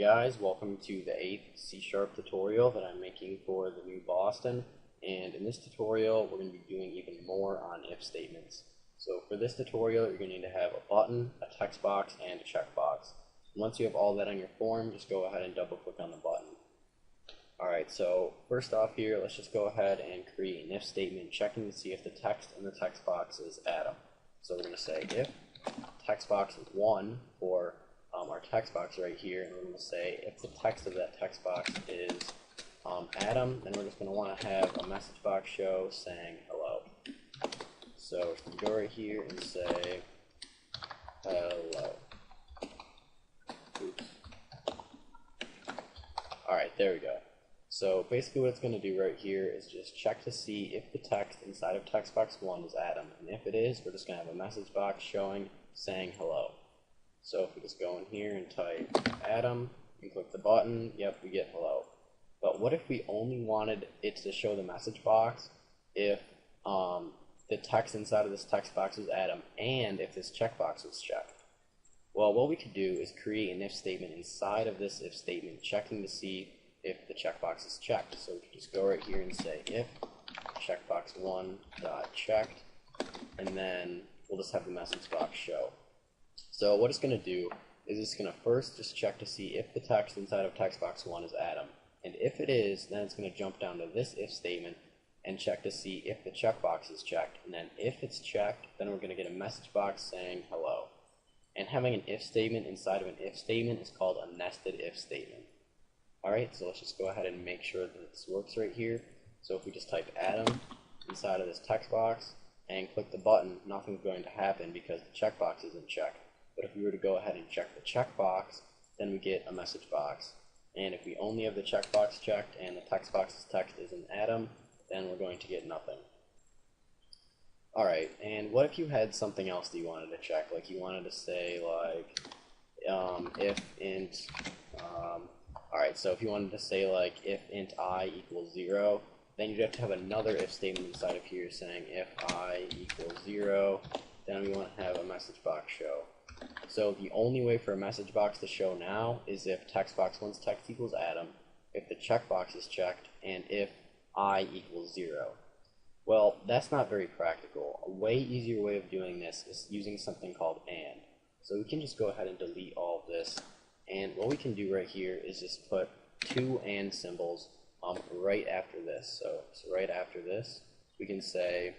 Guys, welcome to the 8th C# tutorial that I'm making for the new Boston, and in this tutorial we're going to be doing even more on if statements. So for this tutorial you're going to need to have a button, a text box, and a checkbox. Once you have all that on your form, just go ahead and double click on the button. Alright, so first off here, let's just go ahead and create an if statement checking to see if the text in the text box is Adam. So we're going to say if text box 1 for our text box right here, and we're going to say if the text of that text box is Adam, then we're just going to want to have a message box show saying hello. So we can go right here and say hello. Oops. Alright, there we go. So basically what it's going to do right here is just check to see if the text inside of text box 1 is Adam, and if it is, we're just going to have a message box showing saying hello. So if we just go in here and type Adam and click the button, yep, we get hello. But what if we only wanted it to show the message box if the text inside of this text box was Adam and if this checkbox was checked? Well, what we could do is create an if statement inside of this if statement checking to see if the checkbox is checked. So we can just go right here and say if checkbox1.checked, and then we'll just have the message box show. So what it's going to do is it's going to first just check to see if the text inside of text box 1 is Adam. And if it is, then it's going to jump down to this if statement and check to see if the checkbox is checked. And then if it's checked, then we're going to get a message box saying hello. And having an if statement inside of an if statement is called a nested if statement. Alright, so let's just go ahead and make sure that this works right here. So if we just type Adam inside of this text box and click the button, nothing's going to happen because the checkbox isn't checked. But if we were to go ahead and check the checkbox, then we get a message box. And if we only have the checkbox checked and the text box's text isn't Adam, then we're going to get nothing. Alright, and what if you had something else that you wanted to check? Like you wanted to say like if int alright, so if you wanted to say like if int I equals 0, then you'd have to have another if statement inside of here saying if I equals 0, then we want to have a message box show. So the only way for a message box to show now is if text box 1's text equals Adam, if the checkbox is checked, and if I equals 0. Well, that's not very practical. A way easier way of doing this is using something called AND. So we can just go ahead and delete all of this, and what we can do right here is just put two AND symbols right after this. So right after this, we can say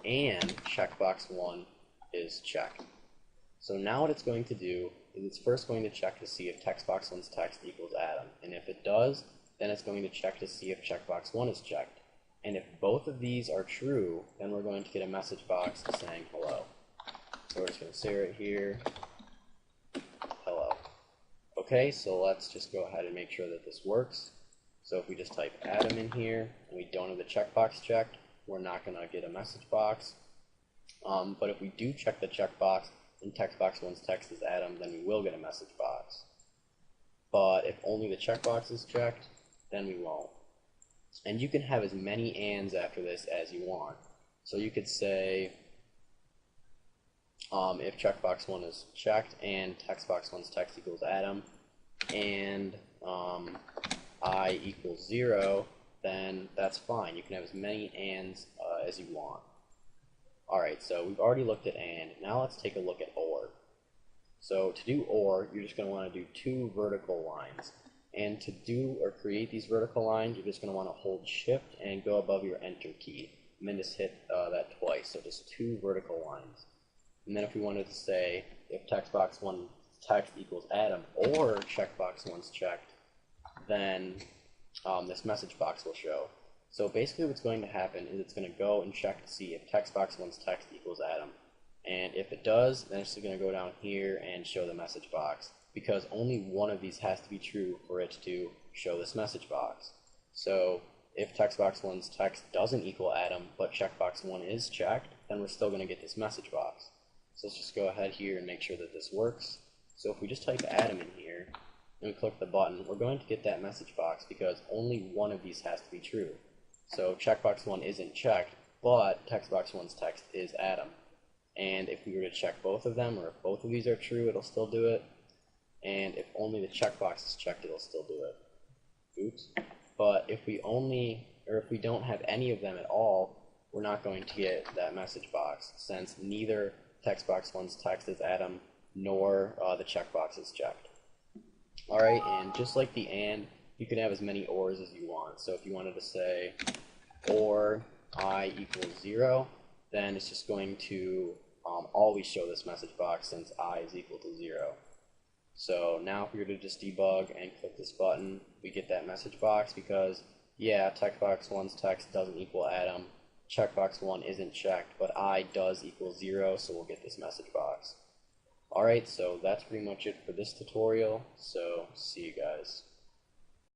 and checkbox 1 is checked. So now what it's going to do is it's first going to check to see if text box 1's text equals Adam. And if it does, then it's going to check to see if checkbox 1 is checked. And if both of these are true, then we're going to get a message box saying hello. So we're just going to say right here, hello. Okay, so let's just go ahead and make sure that this works. So if we just type Adam in here and we don't have the checkbox checked, we're not going to get a message box. But if we do check the checkbox, and text box 1's text is Adam, then we will get a message box. But if only the checkbox is checked, then we won't. And you can have as many ands after this as you want. So you could say if checkbox 1 is checked and text box 1's text equals Adam, and I equals 0, then that's fine. You can have as many ands as you want. Alright, so we've already looked at AND. Now let's take a look at OR. So to do OR, you're just going to want to do two vertical lines. And to do or create these vertical lines, you're just going to want to hold Shift and go above your Enter key. And then just hit that twice, so just two vertical lines. And then if we wanted to say if text box 1 text equals Adam or checkbox 1's checked, then this message box will show. So basically what's going to happen is it's going to go and check to see if text box 1's text equals Adam. And if it does, then it's going to go down here and show the message box, because only one of these has to be true for it to show this message box. So if text box 1's text doesn't equal Adam, but checkbox 1 is checked, then we're still going to get this message box. So let's just go ahead here and make sure that this works. So if we just type Adam in here and we click the button, we're going to get that message box because only one of these has to be true. So checkbox 1 isn't checked, but text box 1's text is Adam. And if we were to check both of them, or if both of these are true, it'll still do it. and if only the checkbox is checked, it'll still do it. Oops. But if we don't have any of them at all, we're not going to get that message box, since neither text box 1's text is Adam nor the checkbox is checked. Alright, and just like the AND, you can have as many ORs as you want. So if you wanted to say OR I equals 0, then it's just going to always show this message box since I is equal to 0. So now if we were to just debug and click this button, we get that message box because, yeah, checkbox 1's text doesn't equal Adam, checkbox 1 isn't checked, but I does equal 0, so we'll get this message box. Alright, so that's pretty much it for this tutorial, so see you guys.